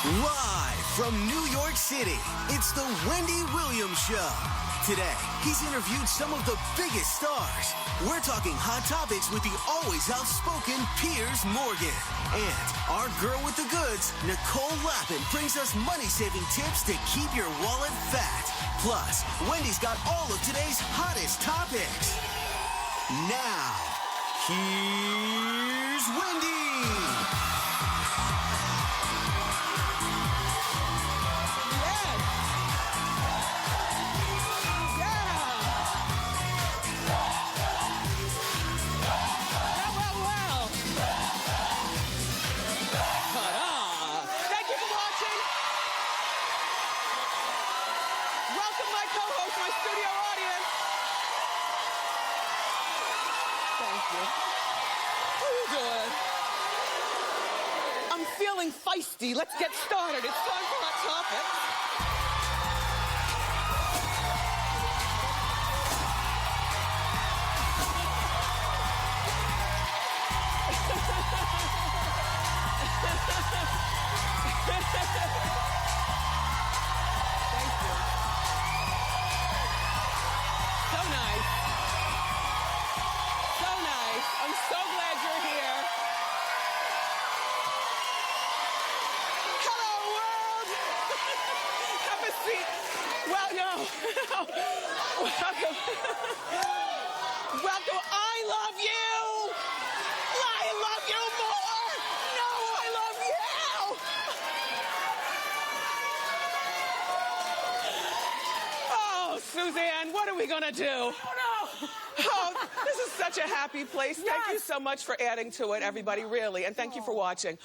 Live from New York City, it's the Wendy Williams Show. Today, he's interviewed some of the biggest stars. We're talking hot topics with the always outspoken Piers Morgan. And our girl with the goods, Nicole Lapin, brings us money-saving tips to keep your wallet fat. Plus, Wendy's got all of today's hottest topics. Now, here's Wendy. Feeling feisty. Let's get started. It's time for Hot Topics. Thank you. So nice. So nice. I'm so glad you're here. Well, no. Welcome. Welcome. I love you. I love you more. No, I love you. Oh, Suzanne, what are we going to do? Oh, no. Oh, this is such a happy place. Yes. Thank you so much for adding to it, everybody, really. And thank you for watching.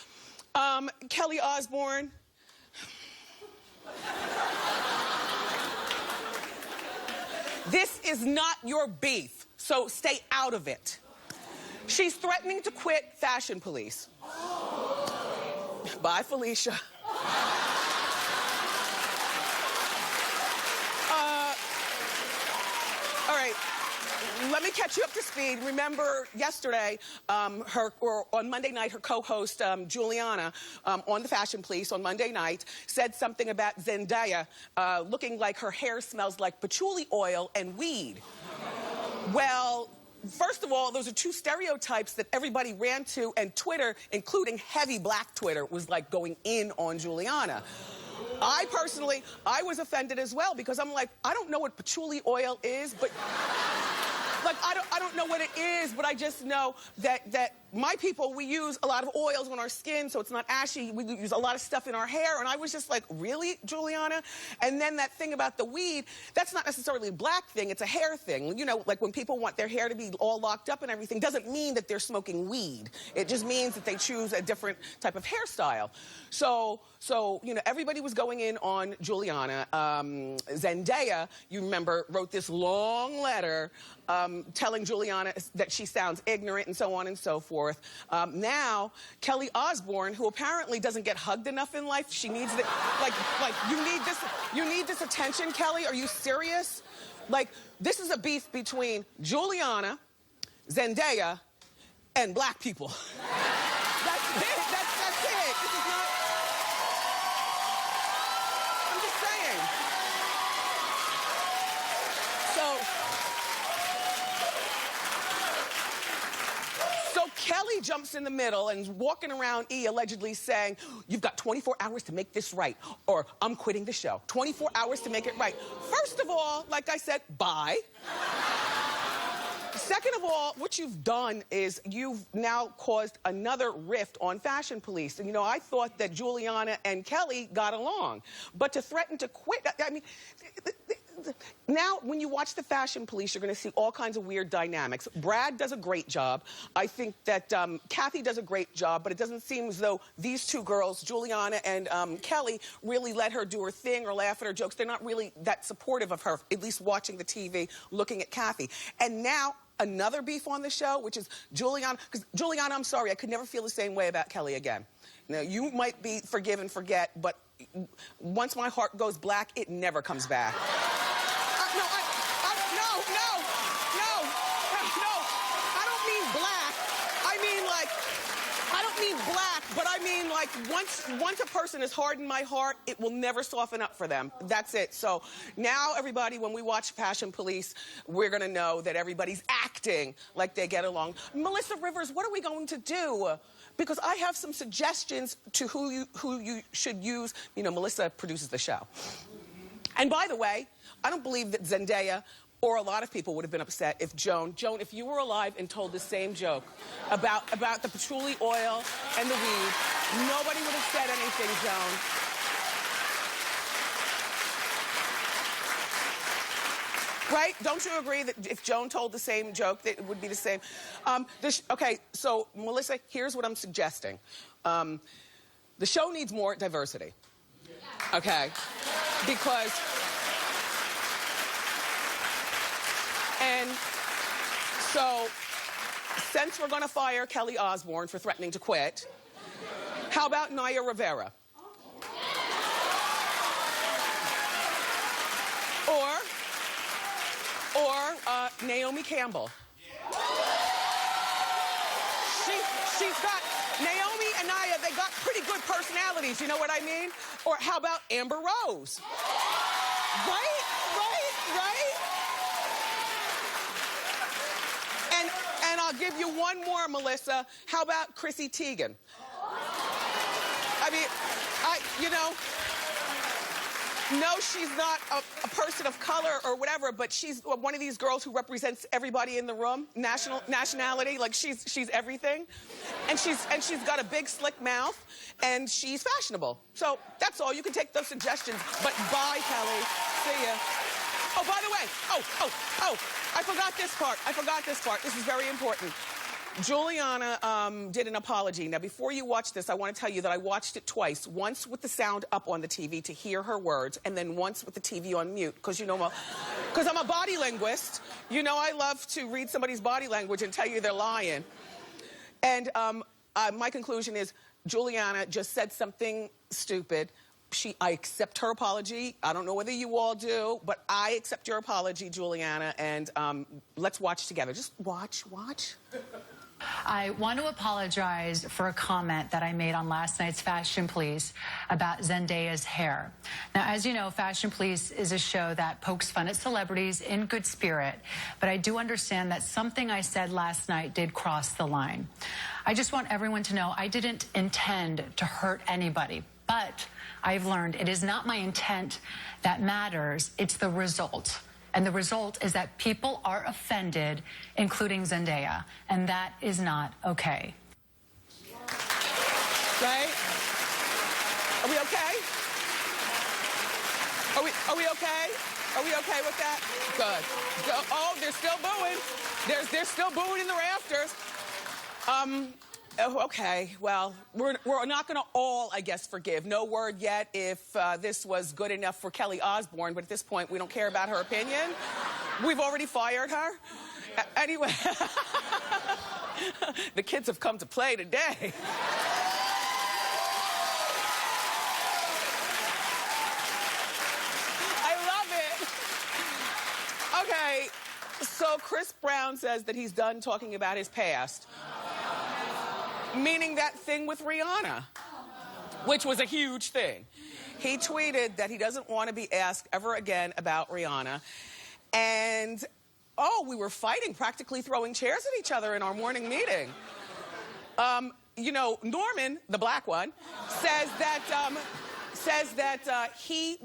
Kelly Osbourne. This is not your beef, so stay out of it. She's threatening to quit Fashion Police. Bye, Felicia. All right, let me catch you up to speed. Remember yesterday, on Monday night, her co-host, Juliana, on the Fashion Police on Monday night, said something about Zendaya looking like her hair smells like patchouli oil and weed. Well, first of all, those are two stereotypes that everybody ran to, and Twitter, including heavy black Twitter, was like going in on Juliana. I personally, I was offended as well, because I'm like, I don't know what patchouli oil is, but like, I don't know what it is, but I just know that my people, we use a lot of oils on our skin, so it's not ashy. We use a lot of stuff in our hair, and I was just like, really, Juliana? And then that thing about the weed, that's not necessarily a black thing, it's a hair thing. You know, like when people want their hair to be all locked up and everything, doesn't mean that they're smoking weed. It just means that they choose a different type of hairstyle. So you know, everybody was going in on Juliana. Zendaya, you remember, wrote this long letter telling Juliana that she sounds ignorant and so on and so forth. Now, Kelly Osbourne, who apparently doesn't get hugged enough in life, she needs the, like you need this attention, Kelly. Are you serious? Like, this is a beef between Juliana, Zendaya, and black people. That's it. That's it. This is not. I'm just saying. So Kelly jumps in the middle and is walking around allegedly saying, you've got 24 hours to make this right, or I'm quitting the show. 24 hours to make it right. First of all, like I said, bye. Second of all, what you've done is you've now caused another rift on Fashion Police. And, you know, I thought that Juliana and Kelly got along. But to threaten to quit, I mean, now, when you watch the Fashion Police, you're going to see all kinds of weird dynamics. Brad does a great job. I think that Kathy does a great job, but it doesn't seem as though these two girls, Juliana and Kelly, really let her do her thing or laugh at her jokes. They're not really that supportive of her, at least watching the TV, looking at Kathy. And now, another beef on the show, which is Juliana. Because Juliana, I'm sorry, I could never feel the same way about Kelly again. Now, you might be forgive and forget, but once my heart goes black, it never comes back. but I mean, like, once a person has hardened my heart, it will never soften up for them. That's it. So now, everybody, when we watch Fashion Police, we're going to know that everybody's acting like they get along. Melissa Rivers, what are we going to do? Because I have some suggestions to who you should use. You know, Melissa produces the show. And by the way, I don't believe that Zendaya or a lot of people would have been upset if Joan, if you were alive and told the same joke about the patchouli oil and the weed, nobody would have said anything, Joan. Right? Don't you agree that if Joan told the same joke, that it would be the same? Okay, so, Melissa, here's what I'm suggesting. The show needs more diversity. Okay? Because... And so, since we're going to fire Kelly Osbourne for threatening to quit, how about Naya Rivera? Or Naomi Campbell. She's got, Naomi and Naya, they got pretty good personalities, you know what I mean? Or how about Amber Rose? Right? And I'll give you one more, Melissa. How about Chrissy Teigen? I mean, no, she's not a person of color or whatever, but she's one of these girls who represents everybody in the room, nationality, like she's everything. And she's got a big, slick mouth, and she's fashionable. So that's all. You can take those suggestions, but bye, Kelly. See ya. Oh, by the way, I forgot this part. This is very important. Juliana did an apology. Now, before you watch this, I want to tell you that I watched it twice. Once with the sound up on the TV to hear her words, and then once with the TV on mute, because, you know, because I'm a body linguist. You know I love to read somebody's body language and tell you they're lying. And my conclusion is Juliana just said something stupid. I accept her apology. I don't know whether you all do, but I accept your apology, Juliana, and let's watch together. Just watch. I want to apologize for a comment that I made on last night's Fashion Police about Zendaya's hair. Now, as you know, Fashion Police is a show that pokes fun at celebrities in good spirit, but I do understand that something I said last night did cross the line. I just want everyone to know I didn't intend to hurt anybody, but I've learned it is not my intent that matters, it's the result. And the result is that people are offended, including Zendaya, and that is not okay. Right? Are we okay? Are we okay? Are we okay with that? Good. Oh, they're still booing. They're still booing in the rafters. Okay, well, we're not going to all, I guess, forgive. No word yet if this was good enough for Kelly Osbourne, but at this point, we don't care about her opinion. We've already fired her. Anyway, the kids have come to play today. I love it. Okay, so Chris Brown says that he's done talking about his past. Meaning that thing with Rihanna, which was a huge thing. He tweeted that he doesn't want to be asked ever again about Rihanna. And, we were fighting, practically throwing chairs at each other in our morning meeting. You know, Norman, the black one, says that he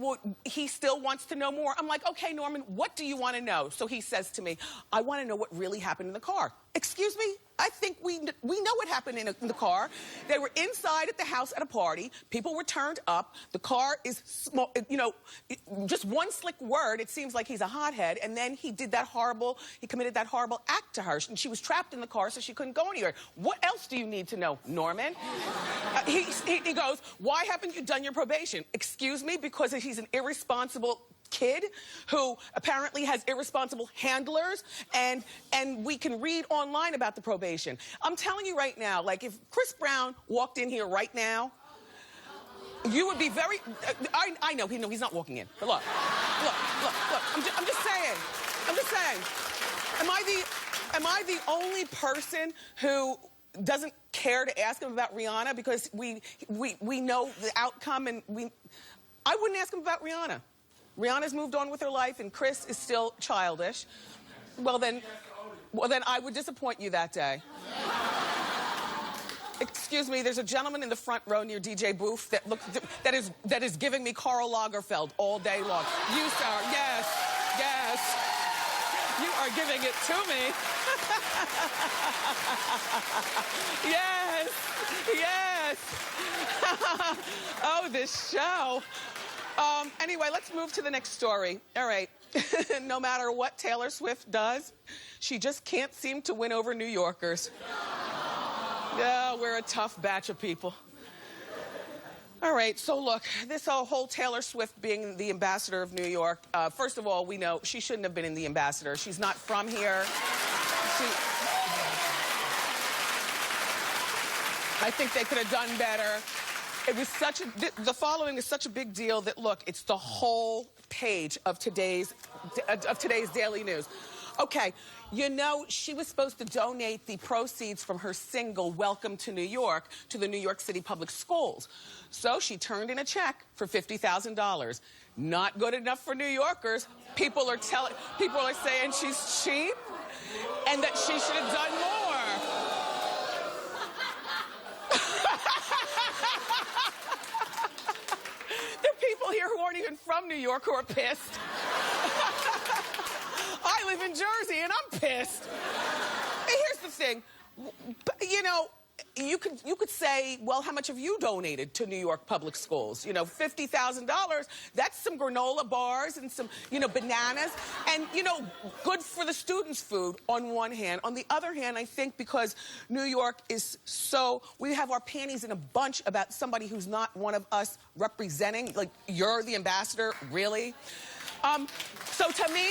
still wants to know more. I'm like, okay, Norman, what do you want to know? So he says to me, I want to know what really happened in the car. Excuse me? I think we know what happened in the car. They were inside at the house at a party. People were turned up. The car is small, you know, just one slick word. It seems like he's a hothead. And then he committed that horrible act to her. And she was trapped in the car, so she couldn't go anywhere. What else do you need to know, Norman? He goes, why haven't you done your probation? Excuse me, because he's an irresponsible kid who apparently has irresponsible handlers, and we can read online about the probation. I'm telling you right now, like, if Chris Brown walked in here right now, you would be very... I know, he's not walking in. But look. I'm just saying. Am I the only person who doesn't care to ask him about Rihanna because we know the outcome, and I wouldn't ask him about Rihanna. Rihanna's moved on with her life, and Chris is still childish. Well, then I would disappoint you that day. Excuse me, there's a gentleman in the front row near DJ Booth that is giving me Karl Lagerfeld all day long. You, sir, yes, yes. You are giving it to me. Yes, yes. Oh, this show. Anyway, let's move to the next story. All right. No matter what Taylor Swift does, she just can't seem to win over New Yorkers. Yeah, we're a tough batch of people. All right, so look, this whole Taylor Swift being the ambassador of New York, first of all, we know she shouldn't have been in the ambassador. She's not from here. I think they could have done better. It was the following is such a big deal that, look, it's the whole page of today's Daily News. Okay, you know, she was supposed to donate the proceeds from her single, Welcome to New York, to the New York City Public Schools. So she turned in a check for $50,000. Not good enough for New Yorkers. People are saying she's cheap and that she should have done more. There are people here who aren't even from New York who are pissed. I live in Jersey, and I'm pissed. Here's the thing. You know, you could say, well, how much have you donated to New York public schools? You know, $50,000, that's some granola bars and some, you know, bananas. And, you know, good for the students' food on one hand. On the other hand, I think because New York is so, we have our panties in a bunch about somebody who's not one of us representing, like, you're the ambassador, really? So to me,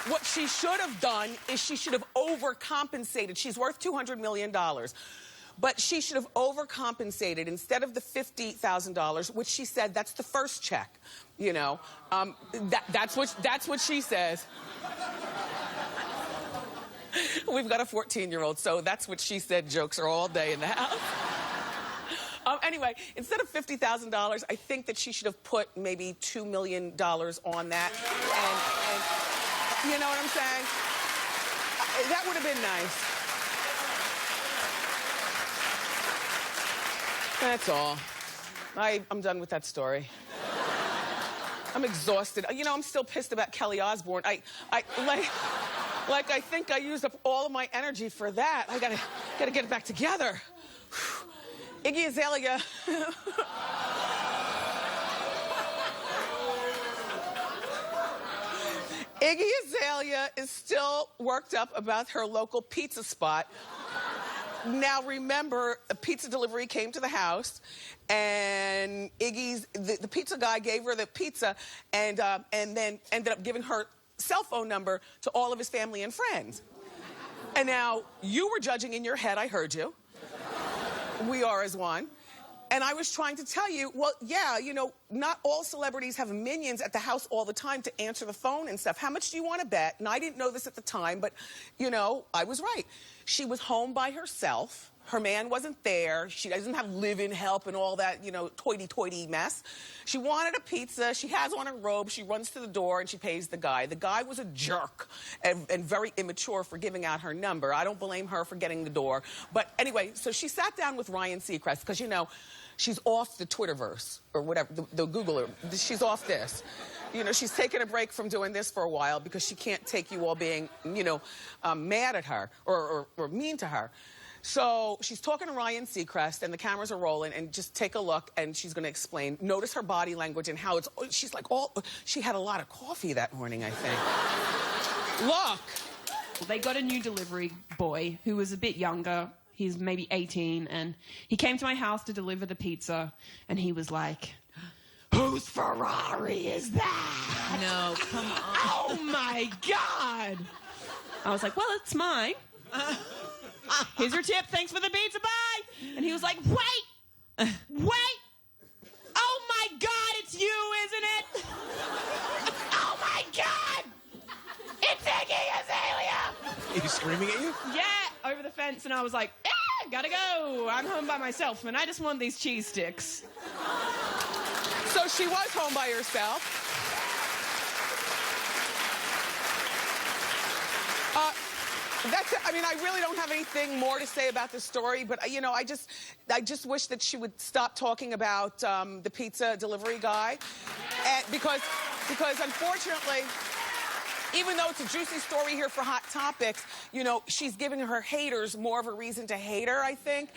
what she should have done is she should have overcompensated. She's worth $200 million. But she should have overcompensated instead of the $50,000, which she said that's the first check, you know. That's what she says. We've got a 14-year-old, so that's what she said jokes are all day in the house. Anyway, instead of $50,000, I think that she should have put maybe $2 million on that. And you know what I'm saying? That would have been nice. That's all. I'm done with that story. I'm exhausted. You know, I'm still pissed about Kelly Osbourne. I think I used up all of my energy for that. I gotta get it back together. Iggy Azalea. Iggy Azalea is still worked up about her local pizza spot. Now, remember, a pizza delivery came to the house, and the pizza guy gave her the pizza and then ended up giving her cell phone number to all of his family and friends. And now, you were judging in your head, I heard you. We are as one. And I was trying to tell you, well, yeah, you know, not all celebrities have minions at the house all the time to answer the phone and stuff. How much do you want to bet? And I didn't know this at the time, but, you know, I was right. She was home by herself. Her man wasn't there. She doesn't have live-in help and all that, you know, toity-toity mess. She wanted a pizza. She has on her robe. She runs to the door, and she pays the guy. The guy was a jerk and very immature for giving out her number. I don't blame her for getting the door. But anyway, so she sat down with Ryan Seacrest because, you know, she's off the Twitterverse or whatever, the Googler. She's off this. You know, she's taking a break from doing this for a while because she can't take you all being, you know, mad at her or mean to her. So she's talking to Ryan Seacrest, and the cameras are rolling, and just take a look, and she's going to explain. Notice her body language and how she's like she had a lot of coffee that morning, I think. Look. They got a new delivery boy who was a bit younger. He's maybe 18, and he came to my house to deliver the pizza, and he was like, "Whose Ferrari is that?" No, come on. Oh, my God. I was like, well, it's mine. Here's your tip. Thanks for the pizza. Bye. And he was like, wait. Oh, my God, it's you, isn't it? Oh, my God. It's Iggy He was screaming at you? Yeah, over the fence, and I was like, gotta go. I'm home by myself, and I just want these cheese sticks. So she was home by herself. That's it. I mean, I really don't have anything more to say about this story, but, you know, I just wish that she would stop talking about the pizza delivery guy. And because unfortunately, even though it's a juicy story here for Hot Topics, you know, she's giving her haters more of a reason to hate her, I think.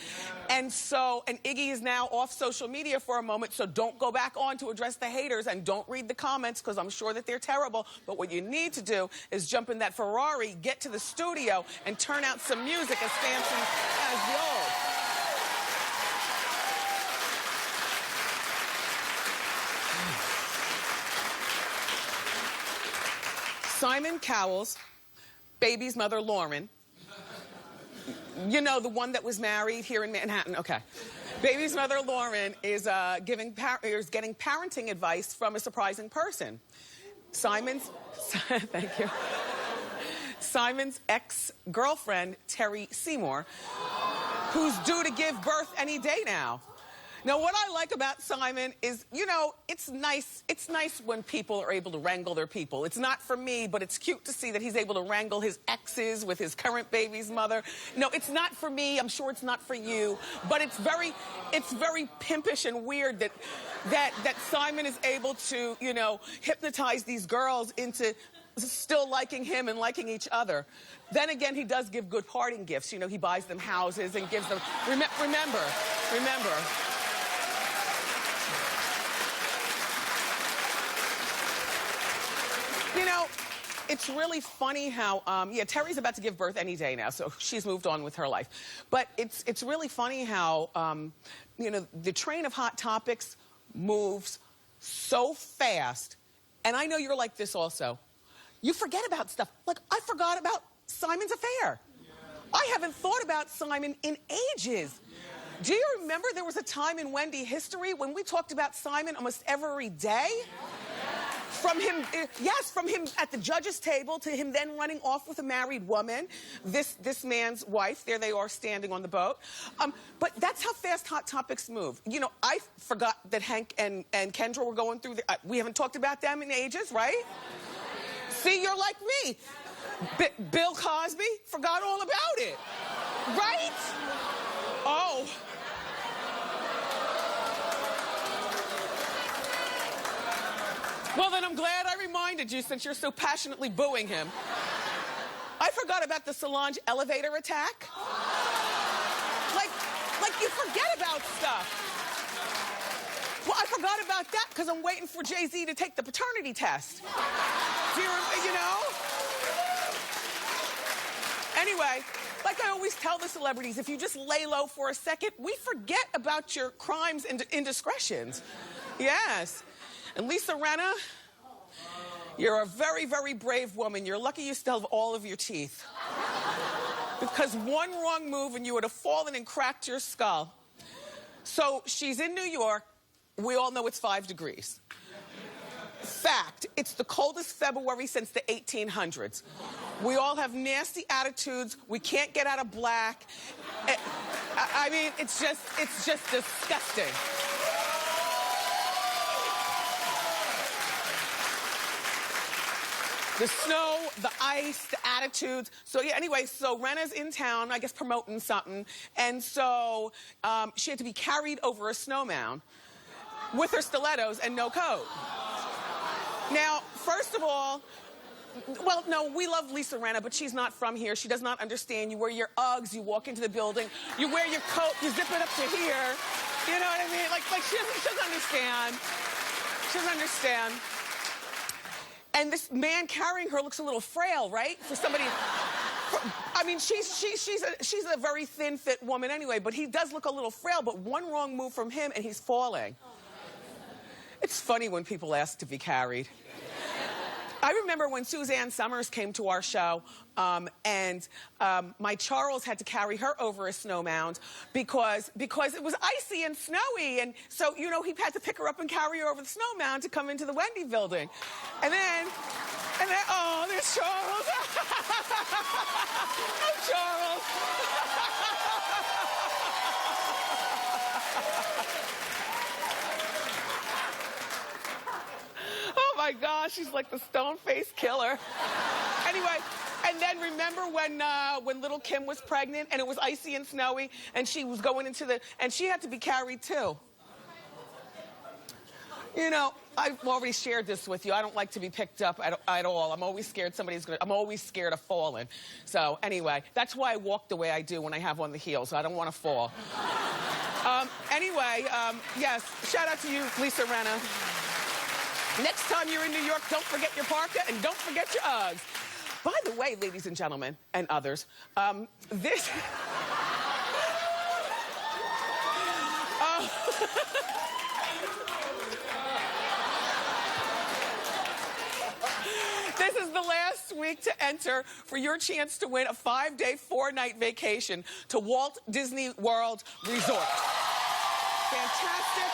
And Iggy is now off social media for a moment, so don't go back on to address the haters and don't read the comments, because I'm sure that they're terrible. But what you need to do is jump in that Ferrari, get to the studio, and turn out some music as fancy as the old. Simon Cowell's baby's mother, Lauren. You know, the one that was married here in Manhattan. Okay. Baby's mother, Lauren, is getting parenting advice from a surprising person. Thank you. Simon's ex-girlfriend, Terry Seymour, who's due to give birth any day now. Now, what I like about Simon is, you know, it's nice when people are able to wrangle their people. It's not for me, but it's cute to see that he's able to wrangle his exes with his current baby's mother. No, it's not for me. I'm sure it's not for you. But it's very pimpish and weird that Simon is able to, you know, hypnotize these girls into still liking him and liking each other. Then again, he does give good parting gifts. You know, he buys them houses and gives them... Remember. You know, it's really funny how, Terry's about to give birth any day now, so she's moved on with her life. But it's really funny how, you know, the train of Hot Topics moves so fast. And I know you're like this also. You forget about stuff. Like, I forgot about Simon's affair. Yeah. I haven't thought about Simon in ages. Yeah. Do you remember there was a time in Wendy history when we talked about Simon almost every day? From him at the judge's table to him then running off with a married woman, this man's wife. There they are standing on the boat. But that's how fast Hot Topics move. You know, I forgot that Hank and Kendra were going through we haven't talked about them in ages, right? See, you're like me. Bill Cosby, forgot all about it. Right? Oh. Well, then I'm glad I reminded you, since you're so passionately booing him. I forgot about the Solange elevator attack. Like you forget about stuff. Well, I forgot about that because I'm waiting for Jay-Z to take the paternity test. Do you know? Anyway, like I always tell the celebrities, if you just lay low for a second, we forget about your crimes and indiscretions. Yes. And Lisa Rinna, you're a very, very brave woman. You're lucky you still have all of your teeth. Because one wrong move and you would have fallen and cracked your skull. So she's in New York. We all know it's 5 degrees. Fact, it's the coldest February since the 1800s. We all have nasty attitudes. We can't get out of black. I mean, it's just disgusting. The snow, the ice, the attitudes. So yeah, anyway, so Rinna's in town, I guess promoting something. And so she had to be carried over a snowmound with her stilettos and no coat. Now, first of all, well, no, we love Lisa Rinna, but she's not from here. She does not understand. You wear your Uggs, you walk into the building, you wear your coat, you zip it up to here. You know what I mean? Like she doesn't understand. She doesn't understand. And this man carrying her looks a little frail, right? For somebody, I mean, she's a very thin, fit woman anyway, but he does look a little frail, but one wrong move from him and he's falling. It's funny when people ask to be carried. I remember when Suzanne Summers came to our show, and my Charles had to carry her over a snow mound because it was icy and snowy, and so, you know, he had to pick her up and carry her over the snow mound to come into the Wendy building. And then, oh, there's Charles. Oh, Charles. Oh my gosh, she's like the stone-faced killer. Anyway, and then remember when little Kim was pregnant and it was icy and snowy and she was going into and she had to be carried too. You know, I've already shared this with you. I don't like to be picked up at all. I'm always scared I'm always scared of falling. So anyway, that's why I walk the way I do when I have on the heels. I don't want to fall. Anyway, yes, shout out to you, Lisa Rinna. Next time you're in New York, don't forget your parka and don't forget your Uggs. By the way, ladies and gentlemen, and others, this... This is the last week to enter for your chance to win a 5-day, 4-night vacation to Walt Disney World Resort. Fantastic.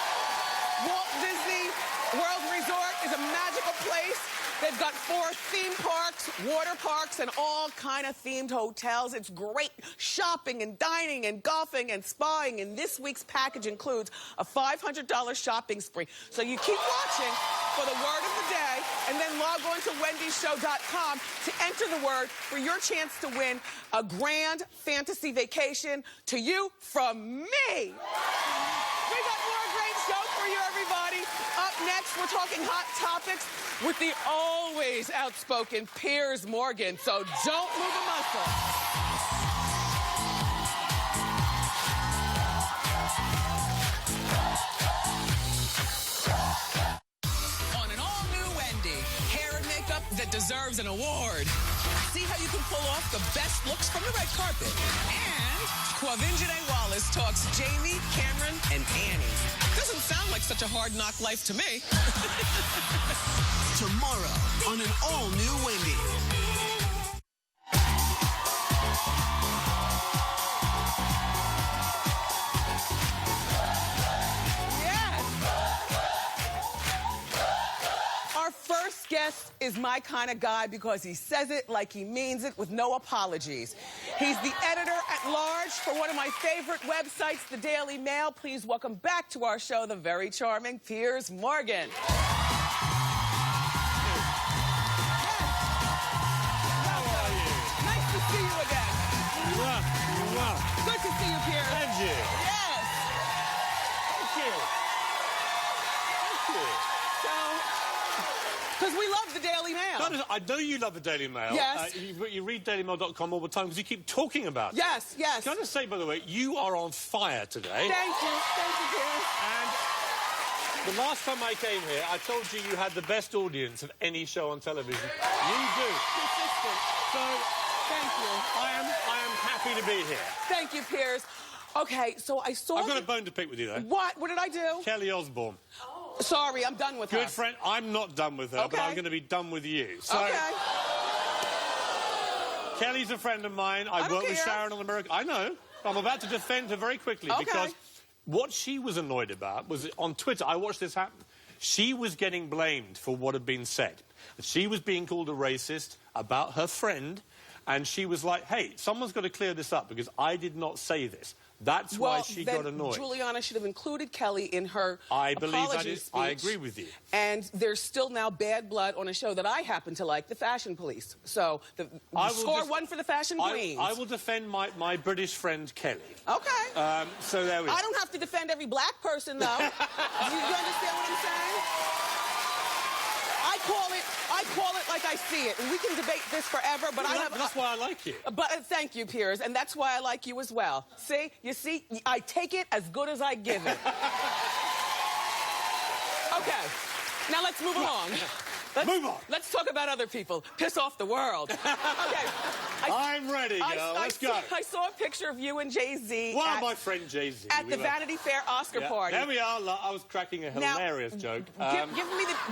Walt Disney World Resort is a magical place. They've got 4 theme parks, water parks, and all kind of themed hotels. It's great shopping and dining and golfing and spaing. And this week's package includes a $500 shopping spree. So you keep watching for the word of the day and then log on to wendyshow.com to enter the word for your chance to win a grand fantasy vacation to you from me. We got more great show for you, everybody. Up next, we're talking hot topics with the always outspoken Piers Morgan, so don't move a muscle. On an all-new Wendy, hair and makeup that deserves an award. See how you can pull off the best looks from the red carpet. And Quavinjane Wallace talks Jamie, Cameron, and Annie. Doesn't sound like such a hard-knock life to me. Tomorrow on an all-new Wendy. Yes! Our first guest is my kind of guy because he says it like he means it with no apologies. He's the editor-at-large for one of my favorite websites, The Daily Mail. Please welcome back to our show the very charming Piers Morgan. Good to see you, Piers. And you. Yes. Thank you. Thank you. So, because we love the Daily Mail. I know you love the Daily Mail. Yes. You read dailymail.com all the time because you keep talking about it. Yes, yes. Can I just say, by the way, you are on fire today. Thank you, Piers. And the last time I came here, I told you you had the best audience of any show on television. You do. Consistent. So, thank you. I am happy to be here. Thank you, Piers. Okay, so I saw... I've got a bone to pick with you, though. What? What did I do? Kelly Osbourne. Sorry, I'm done with her. Good friend. I'm not done with her, but Okay. I'm going to be done with you. So, Okay. Kelly's a friend of mine. I don't work with care. Sharon on America. I know. I'm about to defend her very quickly Okay. because what she was annoyed about was on Twitter. I watched this happen. She was getting blamed for what had been said. She was being called a racist about her friend, and she was like, hey, someone's got to clear this up because I did not say this. That's why she got annoyed. Juliana should have included Kelly in her I believe that apology is. speech. I agree with you. And there's still now bad blood on a show that I happen to like, The Fashion Police. So, score one for the Fashion Queens. I will defend my British friend Kelly. Okay. So there we go. I don't have to defend every black person, though. you understand what I'm saying? I call it like I see it. And we can debate this forever, but that's why I like you. But thank you, Piers, and that's why I like you as well. See? You see? I take it as good as I give it. Okay. Now let's move along. Move on. Let's talk about other people. Piss off the world. Okay. I'm ready, girl. Let's go. I saw a picture of you and Jay-Z. Well, my friend Jay-Z. At the Vanity Fair Oscar party. There we are. I was cracking a hilarious joke.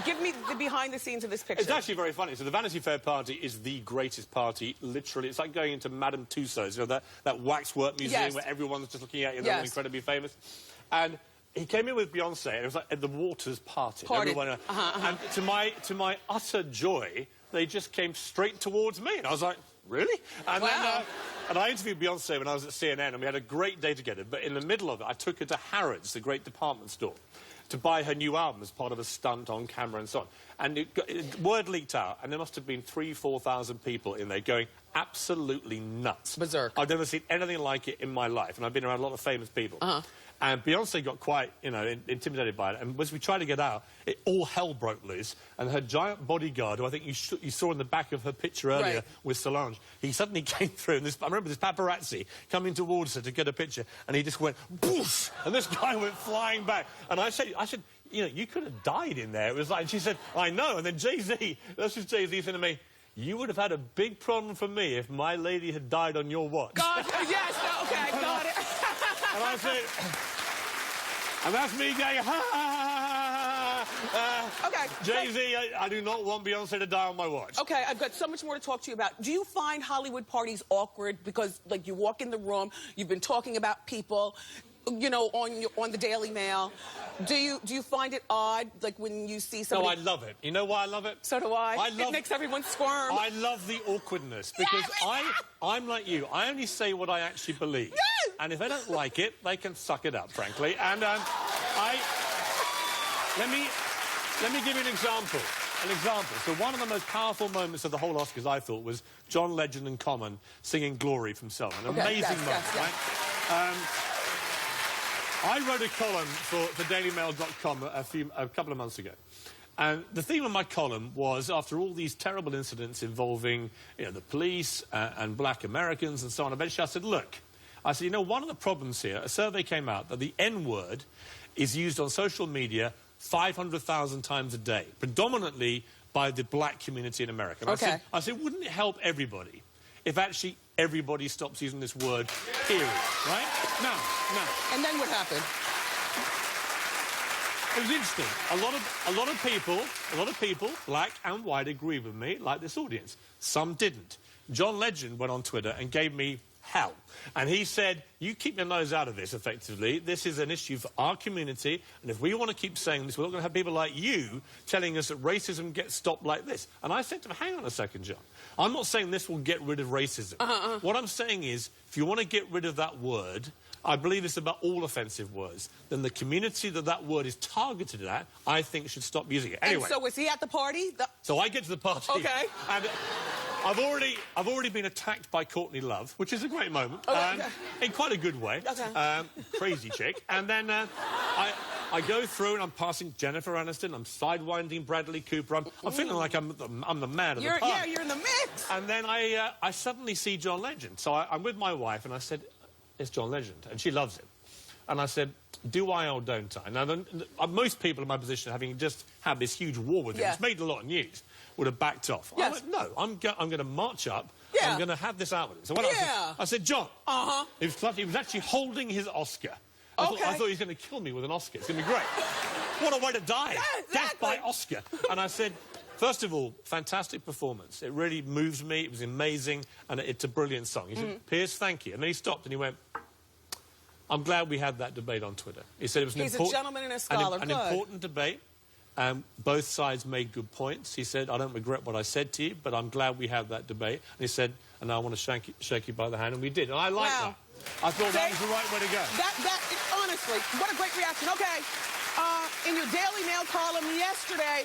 Give me the behind the scenes of this picture. It's actually very funny. So the Vanity Fair party is the greatest party, literally. It's like going into Madame Tussauds, you know, that waxwork museum where everyone's just looking at you and they're all incredibly famous. And he came in with Beyonce, and it was like at the Waters party. Everyone, and to my utter joy, they just came straight towards me, and I was like, really? And then, and I interviewed Beyonce when I was at CNN, and we had a great day together. But in the middle of it, I took her to Harrods, the great department store, to buy her new album as part of a stunt on camera and so on. And word leaked out, and there must have been 3,000-4,000 people in there going absolutely nuts. Berserk. I've never seen anything like it in my life, and I've been around a lot of famous people. And Beyonce got quite, you know, intimidated by it. And as we tried to get out, all hell broke loose. And her giant bodyguard, who I think you saw in the back of her picture earlier with Solange, he suddenly came through. And I remember this paparazzi coming towards her to get a picture. And he just went, boosh! And this guy went flying back. And I said, you know, you could have died in there. It was like, and she said, I know. And then Jay-Z, that's just Jay-Z saying to me, you would have had a big problem for me if my lady had died on your watch. God, yes, okay, got it. And I said, and that's me going, okay. Jay-Z, I do not want Beyonce to die on my watch. Okay, I've got so much more to talk to you about. Do you find Hollywood parties awkward because, like, you walk in the room, you've been talking about people, you know, on the Daily Mail. Do you find it odd, like, when you see somebody... No, I love it. You know why I love it? So do I. It makes everyone squirm. I love the awkwardness because I'm like you. I only say what I actually believe. And if they don't like it, they can suck it up, frankly. And let me give you an example. So one of the most powerful moments of the whole Oscars, I thought, was John Legend and Common singing Glory from Selma. An amazing moment, right? I wrote a column for DailyMail.com a couple of months ago. And the theme of my column was, after all these terrible incidents involving, you know, the police and black Americans and so on, eventually I said, look, you know, one of the problems here, a survey came out that the N-word is used on social media 500,000 times a day, predominantly by the black community in America. And I said, wouldn't it help everybody if actually everybody stops using this word, period, right? Now. And then what happened? It was interesting. A lot of people, black and white, agree with me, like this audience. Some didn't. John Legend went on Twitter and gave me hell. And he said, you keep your nose out of this, effectively. This is an issue for our community, and if we want to keep saying this, we're not going to have people like you telling us that racism gets stopped like this. And I said to him, hang on a second, John. I'm not saying this will get rid of racism. What I'm saying is, if you want to get rid of that word, I believe it's about all offensive words, then the community that word is targeted at, I think, should stop using it. Anyway. And so was he at the party? So I get to the party. Okay. And I've already been attacked by Courtney Love, which is a great moment, in quite a good way. Crazy chick. And then I go through and I'm passing Jennifer Aniston. I'm sidewinding Bradley Cooper. I'm feeling like I'm the man of the party. Yeah, you're in the mix. And then I suddenly see John Legend. So I'm with my wife and I said, it's John Legend, and she loves him. And I said, do I or don't I? Now, most people in my position, having just had this huge war with him, it's made a lot of news, would have backed off. I went, no, I'm going to march up. I'm going to have this out with him. So when I said, John, he was actually holding his Oscar. I thought he was going to kill me with an Oscar. It's going to be great. What a way to die. Death by Oscar. And I said, first of all, fantastic performance. It really moves me. It was amazing. And it's a brilliant song. He said, Piers, thank you. And then he stopped and he went, I'm glad we had that debate on Twitter. He said it was He's a gentleman and a scholar. An important debate. Both sides made good points. He said, I don't regret what I said to you, but I'm glad we had that debate. And he said, and now I want to shake you by the hand. And we did. And I like that. I thought that was the right way to go. Honestly, what a great reaction. Okay, in your Daily Mail column yesterday,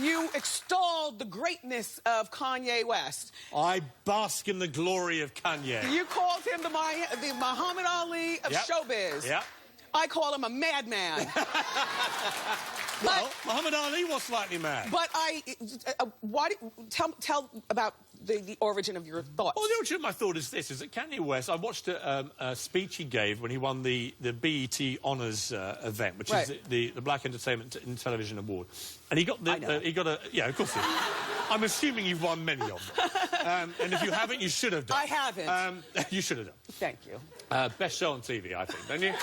you extolled the greatness of Kanye West. I bask in the glory of Kanye. You called him the Muhammad Ali of showbiz. Yeah. I call him a madman. Well, Muhammad Ali was slightly mad. But tell about the origin of your thoughts? Well, the origin of my thought is this, is that Kanye West, I watched a speech he gave when he won the BET Honours event, which is the Black Entertainment and Television Award. And he got yeah, of course he did. I'm assuming you've won many of them. And if you haven't, you should have done. I haven't. You should have done. Thank you. Best show on TV, I think, don't you?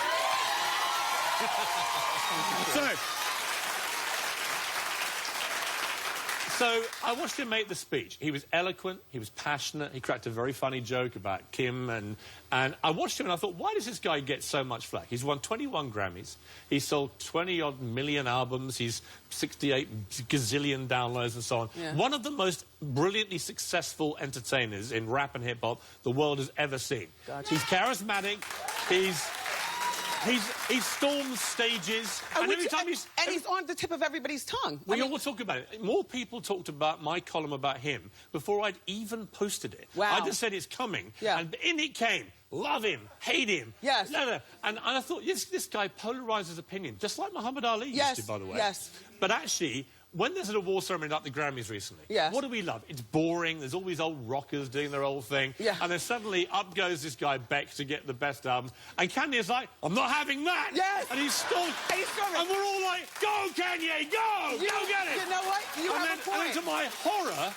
So I watched him make the speech. He was eloquent, he was passionate, he cracked a very funny joke about Kim, and I watched him and I thought, why does this guy get so much flack? He's won 21 Grammys, he's sold 20-odd million albums, he's 68 gazillion downloads and so on. Yeah. One of the most brilliantly successful entertainers in rap and hip-hop the world has ever seen. Gotcha. He's charismatic, he storms stages, and every time he's on the tip of everybody's tongue. We all talk about it. More people talked about my column about him before I'd even posted it. Wow. I just said it's coming, yeah. And in it came. Love him, hate him. Yes. No. And I thought, this guy polarizes opinion, just like Muhammad Ali used to, by the way. Yes. But actually, when there's an award ceremony like the Grammys recently, yes. What do we love? It's boring. There's all these old rockers doing their old thing. Yeah. And then suddenly up goes this guy, Beck, to get the best albums. And Kanye's like, I'm not having that. Yes. And he's stormed. And we're all like, go, Kanye, go! Go get it! You know what? You have a point. And then to my horror,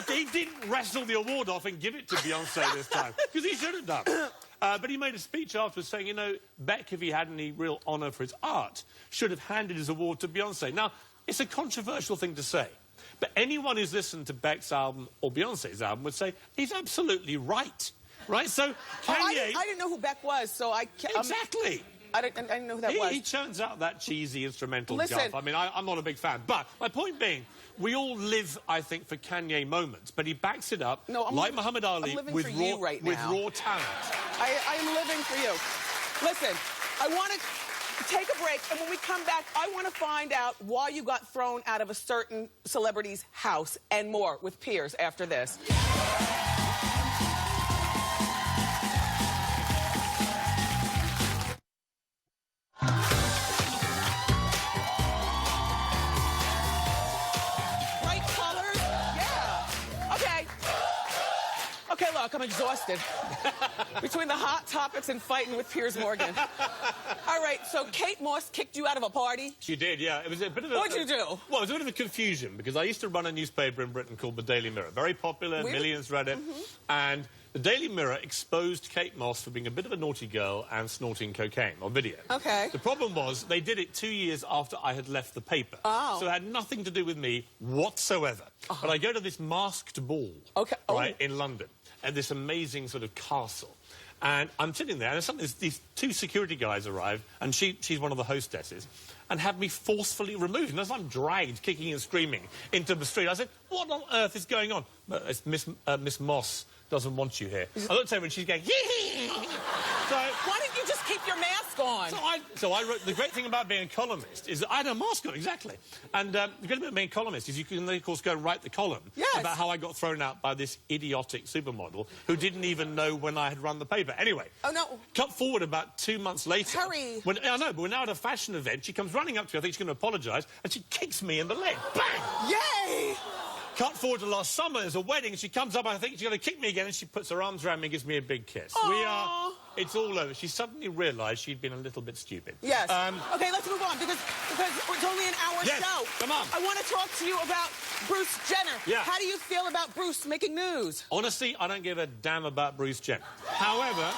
he didn't wrestle the award off and give it to Beyonce this time. Because he should have done. But he made a speech afterwards saying, you know, Beck, if he had any real honour for his art, should have handed his award to Beyonce. Now, it's a controversial thing to say, but anyone who's listened to Beck's album or Beyonce's album would say he's absolutely right. Right? So, Kanye... I didn't know who Beck was, so I... Exactly. I didn't know who that was. He churns out that cheesy instrumental Listen. guff. I mean, I'm not a big fan. But my point being, we all live, I think, for Kanye moments, but he backs it up, like Muhammad Ali, with raw talent. I am living for you. Listen, I want to take a break, and when we come back, I want to find out why you got thrown out of a certain celebrity's house and more with Piers after this. Okay, look, I'm exhausted. Between the hot topics and fighting with Piers Morgan. All right, so Kate Moss kicked you out of a party? She did, yeah. It was a bit of a... What'd you do? Well, it was a bit of a confusion, because I used to run a newspaper in Britain called the Daily Mirror. Very popular, millions read it. And the Daily Mirror exposed Kate Moss for being a bit of a naughty girl and snorting cocaine on video. Okay. The problem was, they did it 2 years after I had left the paper. Oh. So it had nothing to do with me whatsoever. But I go to this masked ball, right, in London, at this amazing sort of castle. And I'm sitting there, and suddenly these two security guys arrive, and she's one of the hostesses, and have me forcefully removed. And as I'm dragged, kicking and screaming, into the street, I said, what on earth is going on? It's Miss Moss doesn't want you here. I looked at her and she's going, So why didn't you just keep your mask on? So I wrote, the great thing about being a columnist is that I had a mask on, exactly. And the great thing about being a columnist is you can, of course, go and write the column about how I got thrown out by this idiotic supermodel who didn't even know when I had run the paper. Anyway, cut forward about 2 months later. Hurry. I know, but we're now at a fashion event. She comes running up to me, I think she's going to apologise, and she kicks me in the leg. Bang! Yay! Cut forward to last summer, there's a wedding, and she comes up, I think she's going to kick me again, and she puts her arms around me and gives me a big kiss. Aww. It's all over. She suddenly realised she'd been a little bit stupid. Yes. Okay, let's move on, because it's only an hour show. Come on. I want to talk to you about Bruce Jenner. Yeah. How do you feel about Bruce making news? Honestly, I don't give a damn about Bruce Jenner. However,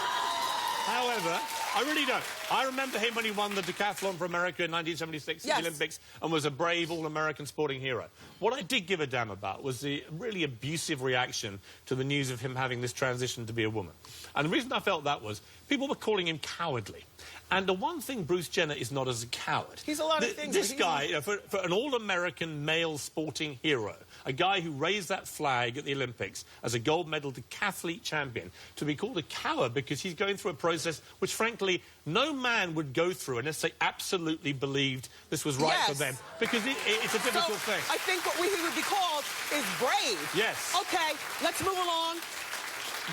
I really don't. I remember him when he won the decathlon for America in 1976 at the Olympics and was a brave all-American sporting hero. What I did give a damn about was the really abusive reaction to the news of him having this transition to be a woman. And the reason I felt that was people were calling him cowardly. And the one thing Bruce Jenner is not as a coward. He's a lot of things. This guy, for an all-American male sporting hero, a guy who raised that flag at the Olympics as a gold medal decathlete champion, to be called a coward because he's going through a process which, frankly, no man would go through unless they absolutely believed this was right for them. Because it's a difficult thing. I think what he would be called is brave. Yes. Okay, let's move along.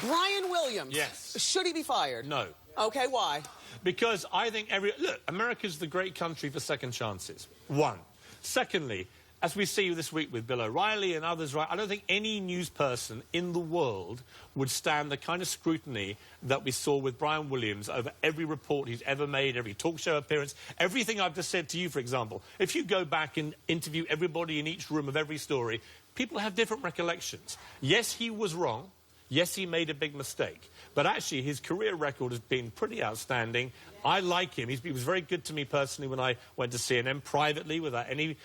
Brian Williams. Yes. Should he be fired? No. Okay, why? Because I think look, America's the great country for second chances. One. Secondly, as we see this week with Bill O'Reilly and others, right, I don't think any news person in the world would stand the kind of scrutiny that we saw with Brian Williams over every report he's ever made, every talk show appearance, everything I've just said to you, for example. If you go back and interview everybody in each room of every story, people have different recollections. Yes, he was wrong. Yes, he made a big mistake. But actually, his career record has been pretty outstanding. I like him. He was very good to me personally when I went to CNN privately without any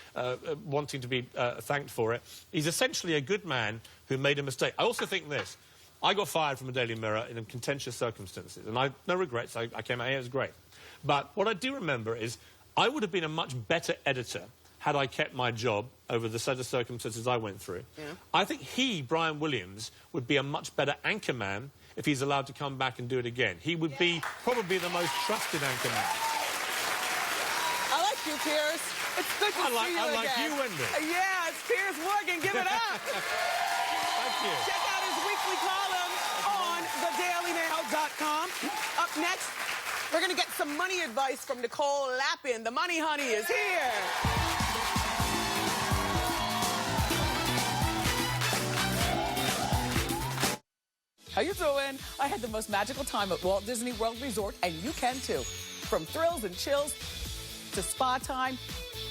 wanting to be thanked for it. He's essentially a good man who made a mistake. I also think this. I got fired from the Daily Mirror in contentious circumstances, and I have no regrets. I came out here, it was great. But what I do remember is I would have been a much better editor had I kept my job over the set of circumstances I went through. Yeah. I think he, Brian Williams, would be a much better anchorman if he's allowed to come back and do it again. He would be probably the most trusted anchorman. I like you, Piers. It's good to see you again. I like you, Wendy. Yeah, it's Piers Morgan. Give it up. Thank you. Check out his weekly column on thedailymail.com. Up next, we're going to get some money advice from Nicole Lapin. The money honey is here. How you doing? I had the most magical time at Walt Disney World Resort, and you can too. From thrills and chills to spa time,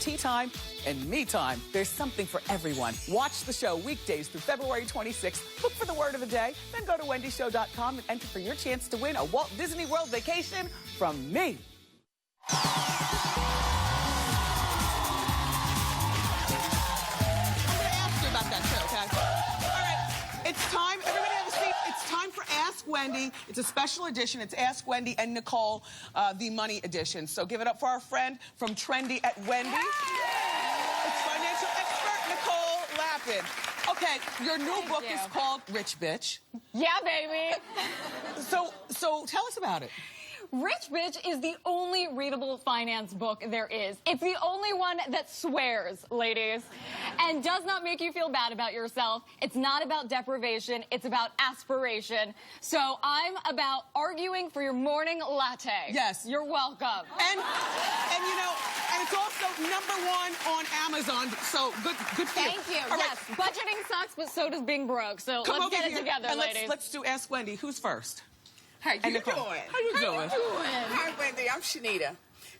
tea time, and me time. There's something for everyone. Watch the show weekdays through February 26th. Look for the word of the day, then go to wendyshow.com and enter for your chance to win a Walt Disney World vacation from me. I'm going to ask you about that too, okay? All right, it's time. Everybody have a seat. It's time for Ask Wendy. It's a special edition. It's Ask Wendy and Nicole, the money edition. So give it up for our friend from Trendy at Wendy. It's financial expert Nicole Lapin. Okay, your new book is called Rich Bitch. Yeah, baby. So tell us about it. Rich Bitch is the only readable finance book there is. It's the only one that swears, ladies, and does not make you feel bad about yourself. It's not about deprivation. It's about aspiration. So I'm about arguing for your morning latte. Yes. You're welcome. And you know, and it's also #1 on Amazon. So good for you. Thank you. All yes. right. Budgeting sucks, but so does being broke. So let's get it together, and ladies. Let's do Ask Wendy. Who's first? How you doing? How you doing? Hi, Wendy. I'm Shanita.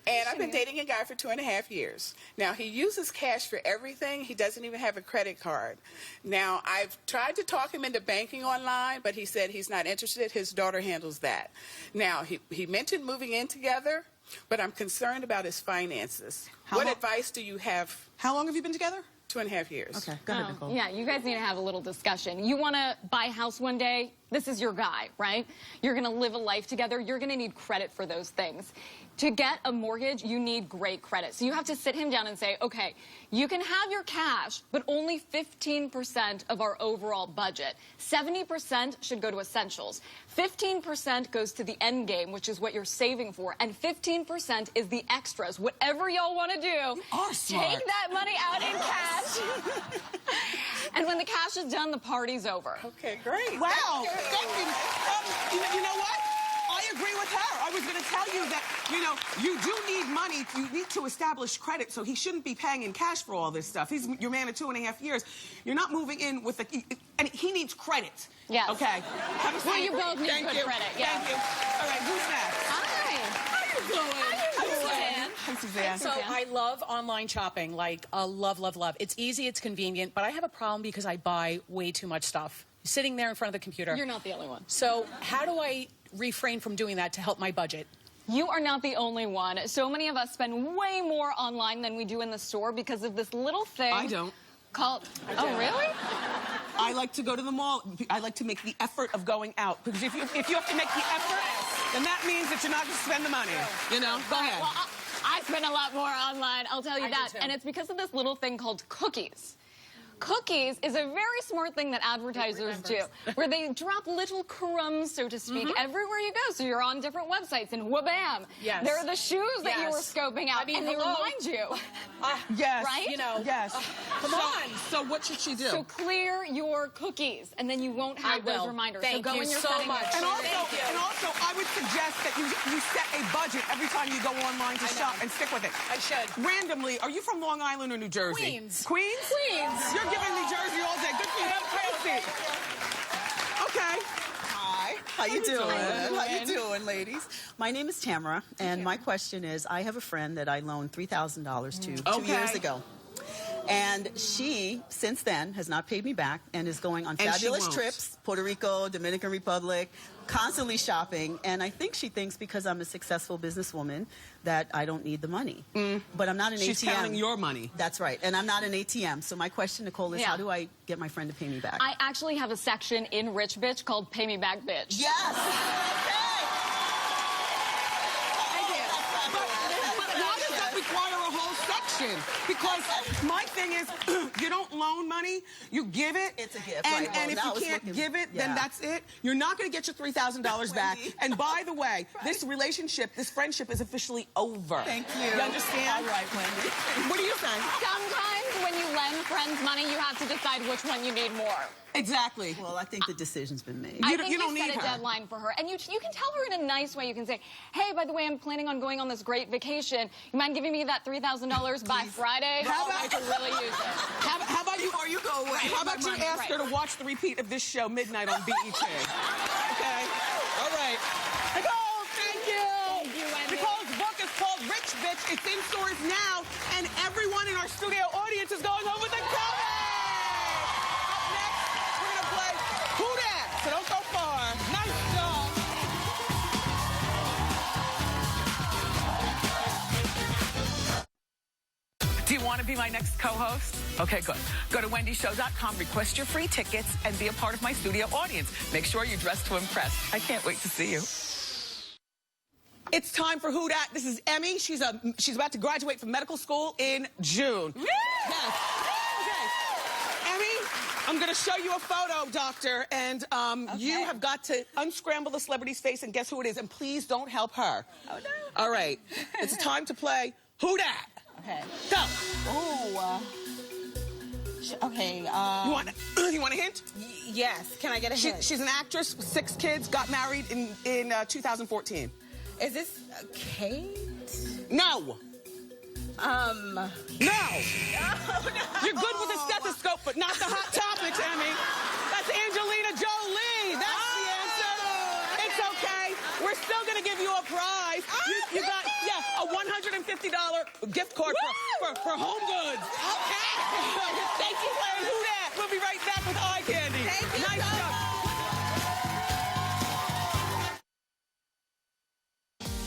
And I've been dating a guy for 2.5 years. Now, he uses cash for everything. He doesn't even have a credit card. Now, I've tried to talk him into banking online, but he said he's not interested. His daughter handles that. Now, he mentioned moving in together, but I'm concerned about his finances. What advice do you have? How long have you been together? 2.5 years. Okay, go ahead, Nicole. Yeah, you guys need to have a little discussion. You want to buy a house one day? This is your guy, right? You're going to live a life together. You're going to need credit for those things. To get a mortgage, you need great credit. So you have to sit him down and say, okay, you can have your cash, but only 15% of our overall budget. 70% should go to essentials. 15% goes to the end game, which is what you're saving for. And 15% is the extras. Whatever y'all want to do, take that money out in cash. And when the cash is done, the party's over. Okay, great. Wow. Thank you. You know what? I agree with her. I was going to tell you that, you know, you do need money. You need to establish credit, so he shouldn't be paying in cash for all this stuff. He's your man of 2.5 years. You're not moving in with and he needs credit. Yes. Okay. Have a seat. Well, you both need good credit. Yeah. Thank you. All right, who's next? Hi. How you doing? Suzanne. Hi, Suzanne. So I love online shopping, like love. It's easy, it's convenient, but I have a problem because I buy way too much stuff. Sitting there in front of the computer. You're not the only one. So how do I refrain from doing that to help my budget? You are not the only one. So many of us spend way more online than we do in the store because of this little thing. I don't. Called. Oh, really? I like to go to the mall. I like to make the effort of going out. Because if you have to make the effort, then that means that you're not going to spend the money. You know? Go ahead. Well, I spend a lot more online, I'll tell you that. do too. And it's because of this little thing called cookies. Cookies is a very smart thing that advertisers do, where they drop little crumbs, so to speak, everywhere you go. So you're on different websites, and wha-bam, there are the shoes that you were scoping out, and they remind you. Yes. Right? You know. Yes. Come on. So what should she do? So clear your cookies, and then you won't have those reminders. Thank so go you in your so settings. much. And also, I would suggest that you set a budget every time you go online to shop and stick with it. I should. Randomly, are you from Long Island or New Jersey? Queens. Queens? Queens. You're giving me Jersey all day. Good for you. Crazy. Okay. Hi. How you doing? How you doing, ladies? My name is Tamara, and my question is, I have a friend that I loaned $3,000 to 2 years ago. And she, since then, has not paid me back and is going on fabulous trips, Puerto Rico, Dominican Republic, constantly shopping. And I think she thinks because I'm a successful businesswoman that I don't need the money. But I'm not an ATM. She's counting your money. That's right. And I'm not an ATM. So my question, Nicole, is how do I get my friend to pay me back? I actually have a section in Rich Bitch called Pay Me Back Bitch. Yes! Why does that require a whole section? Because my thing is, you don't loan money, you give it. It's a gift. And, Right. and if you can't give it, then that's it. You're not going to get your $3,000 back. And by the way, this relationship, this friendship is officially over. Thank you. You understand? All right, Wendy. What do you think? Sometimes when you lend friends money, you have to decide which one you need more. Exactly. Well, I think the decision's been made. I think you don't set need a her. deadline for her. And you can tell her in a nice way. You can say, hey, by the way, I'm planning on going on this great vacation. You mind giving me that $3,000 by Friday? How about- I could really use it. How about you? Before you go away. How about you ask her to watch the repeat of this show midnight on BET? Okay. All right. Nicole, thank you. Thank you, Wendy. Nicole's book is called Rich Bitch. It's in stores now, and everyone in our studio audience is going home with a copy. Up next, we're gonna play Who Dat? So don't go far. Nice job. Do you want to be my next co-host? Okay, good. Go to wendyshow.com, request your free tickets, and be a part of my studio audience. Make sure you dress to impress. I can't wait to see you. It's time for Who Dat. This is Emmy. She's about to graduate from medical school in June. Yes. Okay. Emmy, I'm going to show you a photo, doctor, and you have got to unscramble the celebrity's face and guess who it is. And please don't help her. Oh, no. All right. It's time to play Who Dat. Okay. Go. Oh. Okay. You want a hint? Yes. Can I get a hint? She's an actress with 6 kids, got married in 2014. Is this Kate? No. No. Oh, no. You're good with a stethoscope, but not the hot topics, Emmy. That's Angelina Jolie. That's the answer. It's okay. We're still going to give you a prize. You got, a $150 gift card for Home Goods. Okay. Thank you for playing Who Dat. We'll be right back with eye candy. Thank you Nice so job.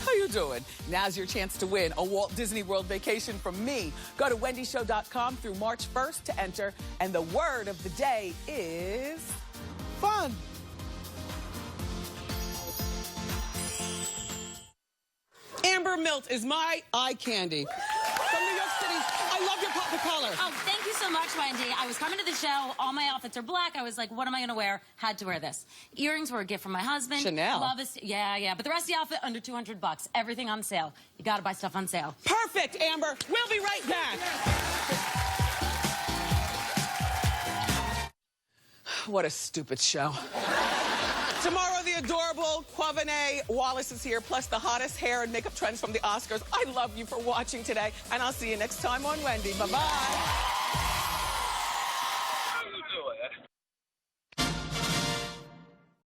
How you doing? Now's your chance to win a Walt Disney World vacation from me. Go to wendyshow.com through March 1st to enter, and the word of the day is fun. Amber Milt is my eye candy. From New York City. I love your pop the color. Oh, thank you so much, Wendy. I was coming to the show. All my outfits are black. I was like, what am I going to wear? Had to wear this. Earrings were a gift from my husband. Chanel. Love this. Yeah. But the rest of the outfit, under $200. Everything on sale. You got to buy stuff on sale. Perfect, Amber. We'll be right back. What a stupid show. Tomorrow, the adorable Quavene Wallace is here, plus the hottest hair and makeup trends from the Oscars. I love you for watching today, and I'll see you next time on Wendy. Bye-bye.